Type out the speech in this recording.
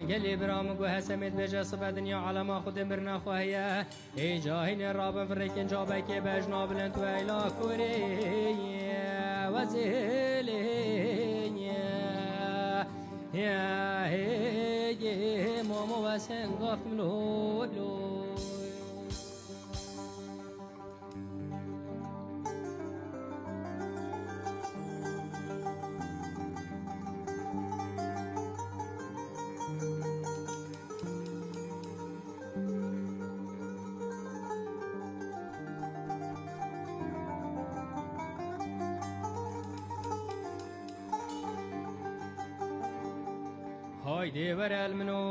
قلي برام قوها سميت بجا صبا دنيا على ما خود مرنا خواهيه ای جاهین رابن فرکن جابه که بجنا بلند و ایلا کوری وزیلی یا هی مامو و سنگاف ملولو هاي ديور المنو